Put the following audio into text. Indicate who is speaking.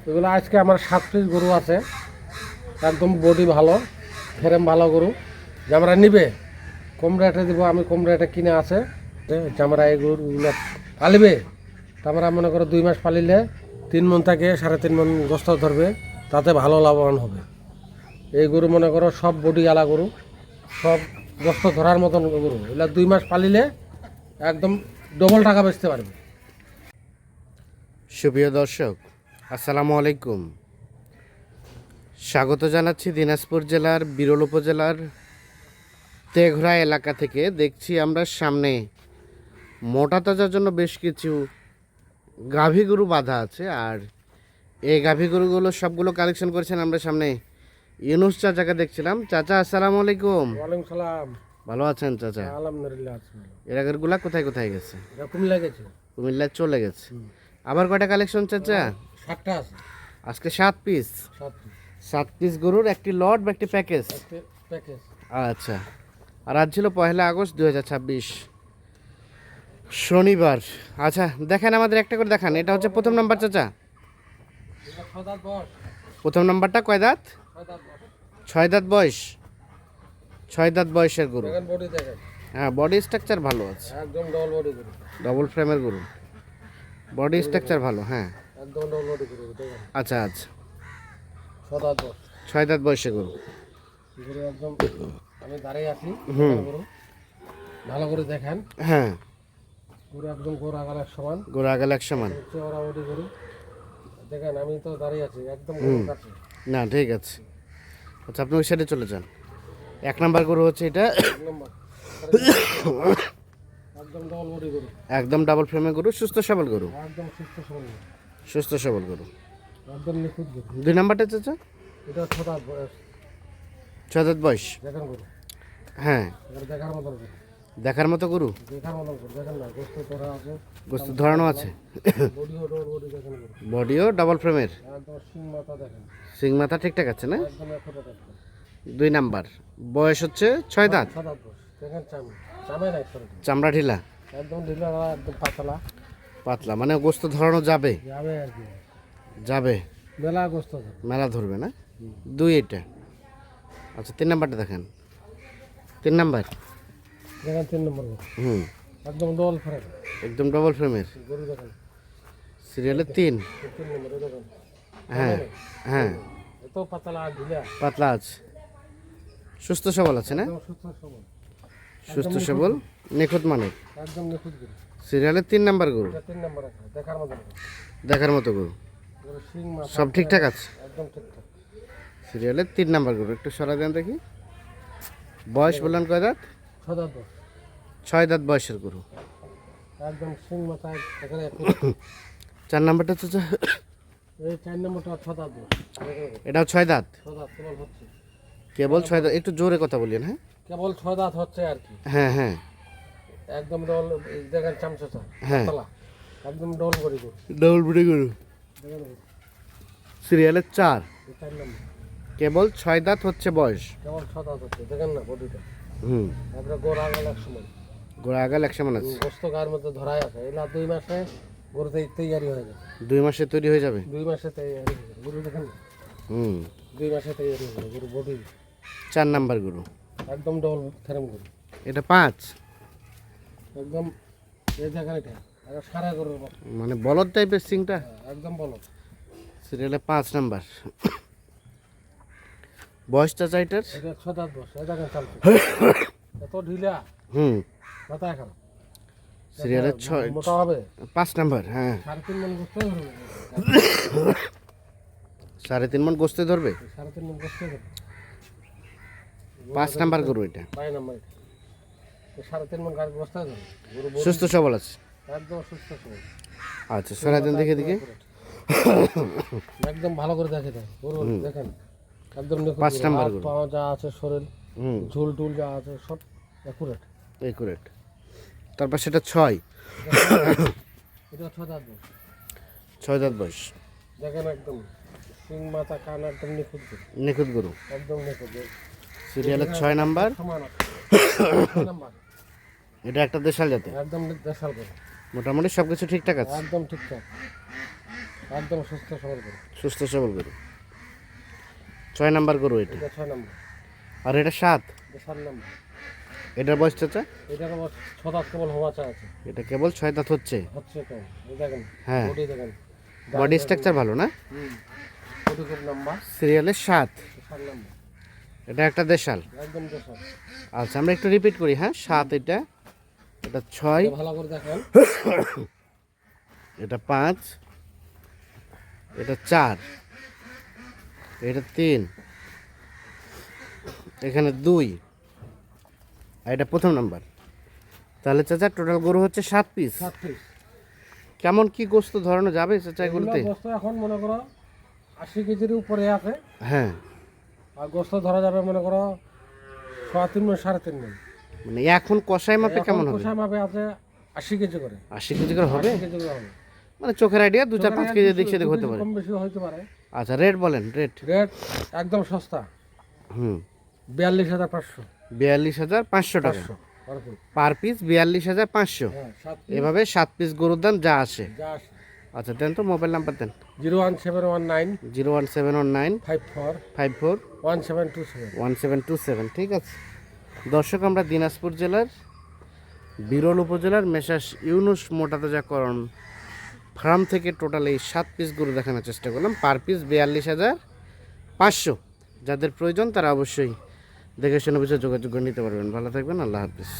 Speaker 1: এগুলো আজকে আমার 7 পিস গরু আছে, একদম বডি ভালো, ফ্রেম ভালো গরু। যে আমরা নিবে কম রেটে দিব, আমি কম রেটে কিনে আছে যে আমরা এই গরুগুলো পালিবে। তা আমরা মনে করো 2 মাস পালিলে 3 মন থেকে 3.5 মন গোস্ত ধরবে, তাতে ভালো লাভবান হবে। এই গরু মনে করো সব বডি আলা গরু, সব গোস্ত ধরার মতন গরু। এগুলো 2 মাস পালিলে একদম ডবল টাকা বেচতে পারবে।
Speaker 2: সুপ্রিয় দর্শক, আসসালামু আলাইকুম। স্বাগত জানাচ্ছি দিনাজপুর জেলার বিরল উপজেলার তেঘরা এলাকা থেকে। দেখছি আমরা সামনে মোটা তাজার জন্য বেশ কিছু গাভী গরু বাঁধা আছে, আর এই গাভী গরুগুলো সবগুলো কালেকশন করেছেন আমরা সামনে ইউনুস চাচাকে দেখছিলাম। চাচা আসসালামু আলাইকুম।
Speaker 1: ওয়ালাইকুম সালাম।
Speaker 2: ভালো আছেন চাচা?
Speaker 1: আলহামদুলিল্লাহ আছি ভালো।
Speaker 2: এর আগেরগুলা কোথায় কোথায় গেছে?
Speaker 1: এরকম লেগেছে
Speaker 2: কুমিল্লায় চলে গেছে। আবার কয়টা কালেকশন চাচা?
Speaker 1: 7টা আছে।
Speaker 2: আজকে 7 পিস। 7 পিস গরুর একটি লট বা একটি প্যাকেজ।
Speaker 1: প্যাকেজ।
Speaker 2: আচ্ছা, আর আজ ছিল 1 আগস্ট 2026 শনিবার। আচ্ছা দেখেন, আমাদের একটা করে দেখান। এটা হচ্ছে প্রথম নাম্বার চাচা। প্রথম নাম্বারটা কয় দাঁত? 6 দাঁত বয়স। 6 দাঁত বয়সের গরু।
Speaker 1: বডি দেখেন,
Speaker 2: হ্যাঁ, বডি স্ট্রাকচার ভালো আছে,
Speaker 1: একদম ডবল বডি গরু।
Speaker 2: ডবল ফ্রেমের গরু, বডি স্ট্রাকচার ভালো। হ্যাঁ
Speaker 1: একদম ডবল বডি গরু দেখেন।
Speaker 2: আচ্ছা আচ্ছা,
Speaker 1: 6
Speaker 2: দাঁত বয়সের গরু।
Speaker 1: গরু একদম, আমি দাঁড়িয়ে আছি গরু ভালো করে দেখেন।
Speaker 2: হ্যাঁ,
Speaker 1: গরু একদম গোড় আগাল এক সমান,
Speaker 2: গরু আগাল এক সমান।
Speaker 1: চওড়া বডি গরু দেখেন। আমি তো দাঁড়িয়ে আছি একদম গরুর কাছে।
Speaker 2: না ঠিক আছে। আচ্ছা, আপনি ওই সাইডে চলে যান। 1 নাম্বার গরু হচ্ছে এটা,
Speaker 1: এক নম্বর একদম ডবল বডি গরু,
Speaker 2: একদম ডাবল ফ্রেমের গরু, সুস্থ সবল গরু,
Speaker 1: একদম সুস্থ সবল গরু,
Speaker 2: সুস্থ সবল গরু।
Speaker 1: একদম নিখুঁত গরু।
Speaker 2: 2 নাম্বারটা চাচা?
Speaker 1: এটা 6 দাঁত বয়স,
Speaker 2: 6 দাঁত বয়স।
Speaker 1: দেখেন গরু,
Speaker 2: হ্যাঁ,
Speaker 1: এটা দেখার মতন গরু,
Speaker 2: দেখার মতো গরু।
Speaker 1: দেখার মতন গরু। দেখেন না, গোস্ত ধরা আছে,
Speaker 2: গোস্ত ধরানো আছে,
Speaker 1: বডিও ডবল বডি দেখেন গরু,
Speaker 2: বডিও ডাবল ফ্রেমের।
Speaker 1: একদম সিং মাথা দেখেন,
Speaker 2: সিং মাথা ঠিকঠাক আছে না?
Speaker 1: একদম এখনো দেখেন।
Speaker 2: 2 নাম্বার বয়স হচ্ছে 6 দাঁত।
Speaker 1: 6 দাঁত বয়স দেখেন। চামড়া নাই সরে,
Speaker 2: চামড়া ঢিলা,
Speaker 1: একদম ঢিলা, একদম পাতলা
Speaker 2: পাতলা, মানে গোস্ত ধরানো যাবে,
Speaker 1: যাবে আর কি,
Speaker 2: যাবে
Speaker 1: মেলা গোস্ত ধরে।
Speaker 2: মেলা ধরবে না? 2 এটা। আচ্ছা, 3 নাম্বারটা দেখেন। 3 নাম্বার,
Speaker 1: দেখেন 3 নম্বর গরু,
Speaker 2: হুম,
Speaker 1: একদম ডবল ফ্রেম
Speaker 2: একদম ডবল ফ্রেমের
Speaker 1: গরু দেখেন।
Speaker 2: সিরিয়ালের 3।
Speaker 1: 3 নম্বর দেখেন,
Speaker 2: হ্যাঁ হ্যাঁ,
Speaker 1: এত পাতলা আর ঢিলা,
Speaker 2: পাতলা আছে, সুস্থ সবল আছে না?
Speaker 1: একদম সুস্থ সবল,
Speaker 2: সুস্থ সবল, নিখুঁত মানের,
Speaker 1: একদম নিখুঁত গরু।
Speaker 2: সিরিয়ালের 3 নাম্বার গরু,
Speaker 1: এটা 3 নম্বর আছে, দেখার মতন গরু।
Speaker 2: দেখার মতো গরু,
Speaker 1: গরু সিং মাথা
Speaker 2: সব ঠিকঠাক আছে।
Speaker 1: একদম ঠিকঠাক।
Speaker 2: সিরিয়ালের 3 নাম্বার গরু। একটু সরা দেন দেখি। বয়স বললেন কয় দাঁত?
Speaker 1: 6 দাঁত বয়স,
Speaker 2: 6 দাঁত বয়সের গরু।
Speaker 1: একদম সিং মাথা এখানে একটু।
Speaker 2: 4 নাম্বারটা চাচা?
Speaker 1: এই 4 নম্বরটা 6 দাঁত বয়স,
Speaker 2: এটাও 6 দাঁত।
Speaker 1: 6 দাঁত কেবল হচ্ছে,
Speaker 2: কেবল 6 দাঁত। একটু জোরে কথা বললেন। হ্যাঁ
Speaker 1: কেবল 6 দাঁত হচ্ছে আর কি।
Speaker 2: হ্যাঁ হ্যাঁ
Speaker 1: একদম ডবল, দেখেন চামচা,
Speaker 2: হ্যাঁ,
Speaker 1: পাতলা, একদম ডবল বডি গরু
Speaker 2: ডবল বডি গরু।
Speaker 1: দেখেন।
Speaker 2: সিরিয়ালের 4,
Speaker 1: এই 4 নম্বর
Speaker 2: কেবল 6 দাঁত হচ্ছে বয়স।
Speaker 1: কেবল 6 দাঁত হচ্ছে, দেখেন না বডিটা,
Speaker 2: হুম,
Speaker 1: তারপরে গোড় আগাল এক সময়,
Speaker 2: গোড়া আগাল 100 মান আছে।
Speaker 1: গোস্ত গায়ের মধ্যে ধরাই আছে। এলা 2 মাসে গরু তৈরি হয়ে যায়,
Speaker 2: 2 মাসে তৈরি হয়ে যাবে।
Speaker 1: 2 মাসে তৈরি হয়ে যায় গরু, দেখেন না,
Speaker 2: হুম,
Speaker 1: 2 মাসে তৈরি হয়ে যায় গরু বডি,
Speaker 2: 4 নাম্বার গরু।
Speaker 1: একদম ডবল ফ্রেম গরু,
Speaker 2: এটা 5,
Speaker 1: একদম। এই দেখেন, এটা একটা সারা গরুর মতো,
Speaker 2: মানে বলদ টাইপের সিংটা।
Speaker 1: একদম বলো।
Speaker 2: সিরিয়ালে 5 নাম্বার। বয়সটা চাইটার?
Speaker 1: এটা 6 দাঁত বয়স, এই দেখেন চামচা, এত ঢিলা,
Speaker 2: হুম,
Speaker 1: মাথা এখন
Speaker 2: সিরিয়ালে 6,
Speaker 1: মোটা হবে।
Speaker 2: 5 নাম্বার। হ্যাঁ,
Speaker 1: 3.5 মন গোস্ত ধরবে,
Speaker 2: 3.5 মণ গোস্তে ধরবে।
Speaker 1: 3.5 মন গোস্ত ধরবে।
Speaker 2: 5 নাম্বার গরু এটা।
Speaker 1: 5 নম্বর, 3.5 মন গাছ গোস্ত ধরবে গরু, বডি
Speaker 2: সুস্থ সবল আছে।
Speaker 1: একদম সুস্থ সবল।
Speaker 2: আচ্ছা, সরাই দেন দেখে দিকে।
Speaker 1: একদম ভালো করে দেখে দেয় গরু, দেখেন একদম
Speaker 2: 5 নাম্বার গরু।
Speaker 1: পাওয়া যা আছে, শরীর
Speaker 2: হুম,
Speaker 1: ঝুল টুল যা আছে সব অ্যাকুরেট।
Speaker 2: একুরেট। তারপর সেটা 6,
Speaker 1: এটা 6 দাঁত বয়স,
Speaker 2: 6 দাঁত বয়স।
Speaker 1: দেখেন একদম সিং মাথা কান একদম নিখুঁত গরু,
Speaker 2: নিখুঁত গরু।
Speaker 1: একদম নিখুঁত গরু।
Speaker 2: সিরিয়ালের 6 নাম্বার।
Speaker 1: সমান আছে। 6 নাম্বার,
Speaker 2: এটা একটা দেশাল জাতের।
Speaker 1: একদম দেশাল গরু,
Speaker 2: মোটামুটি সব কিছু ঠিকঠাক আছে।
Speaker 1: একদম ঠিকঠাক। একদম সুস্থ সবল গরু।
Speaker 2: সুস্থ সবল গরু। 6 নাম্বার গরু এটা।
Speaker 1: এটা 6 নম্বর,
Speaker 2: আর এটা 7।
Speaker 1: এটা 7 নম্বর।
Speaker 2: এটার বয়স চাচা?
Speaker 1: এটার আবার 6 দাঁত কেবল হওয়া চা আছে,
Speaker 2: এটা কেবল 6 দাঁত হচ্ছে।
Speaker 1: হচ্ছে কম। এই দেখেন,
Speaker 2: হ্যাঁ।
Speaker 1: বডি দেখেন,
Speaker 2: বডি স্ট্রাকচার ভালো না?
Speaker 1: বডি খুব লম্বা।
Speaker 2: সিরিয়ালে 7।
Speaker 1: 7 নম্বর,
Speaker 2: এটা একটা দেশাল।
Speaker 1: একদম দেশা।
Speaker 2: আচ্ছা আমরা একটু রিপিট করি, হ্যাঁ। 7 এটা, এটা 6,
Speaker 1: ভালো করে দেখেন,
Speaker 2: এটা 5, এটা 4, এটা 3, এখানে 2, আর এটা প্রথম নাম্বার। তাহলে চাচা টোটাল গরু হচ্ছে 7 পিস।
Speaker 1: 7 পিস।
Speaker 2: কেমন কি গোস্ত ধরানো যাবে চাচা এগুলোতে?
Speaker 1: গোস্ত এখন মনে করো 80 কেজির উপরে আছে,
Speaker 2: হ্যাঁ,
Speaker 1: আর গোস্ত ধরা যাবে মনে করো 3.5 মণ 3.5 মণ।
Speaker 2: মানে এখন কষাই মাপে কেমন হবে?
Speaker 1: কষা মাপে আছে 80 কেজি করে।
Speaker 2: 80 কেজি করে হবে?
Speaker 1: 80 কেজি করে হবে।
Speaker 2: মানে চোখের আইডিয়া 2-4-5 কেজি দিক সেদিক হতে পারে।
Speaker 1: কম বেশি হতে পারে।
Speaker 2: আচ্ছা রেট বলেন, রেট।
Speaker 1: রেট একদম সস্তা, 42,500।
Speaker 2: 42,500 টাকা
Speaker 1: 500 per piece।
Speaker 2: Per piece. 42,500।
Speaker 1: হ্যাঁ, 7 piece
Speaker 2: এভাবে 7 পিস গরুর দাম যা আসে।
Speaker 1: যা আসে।
Speaker 2: আচ্ছা দেন তো মোবাইল নাম্বার দেন।
Speaker 1: 01719
Speaker 2: 01719
Speaker 1: 54
Speaker 2: 54
Speaker 1: 1727।
Speaker 2: 1727। ঠিক আছে দর্শক, আমরা দিনাজপুর জেলার বিরল উপজেলার মেসাস ইউনুস মোটাতাজাকরণ ফার্ম থেকে টোটাল এই 7 পিস গরু দেখানোর চেষ্টা করলাম। Per piece 42,500। যাদের প্রয়োজন তারা অবশ্যই দেখে শুনে বুঝে যোগাযোগ করে নিতে পারবেন। ভালো থাকবেন, আল্লাহ হাফিজ।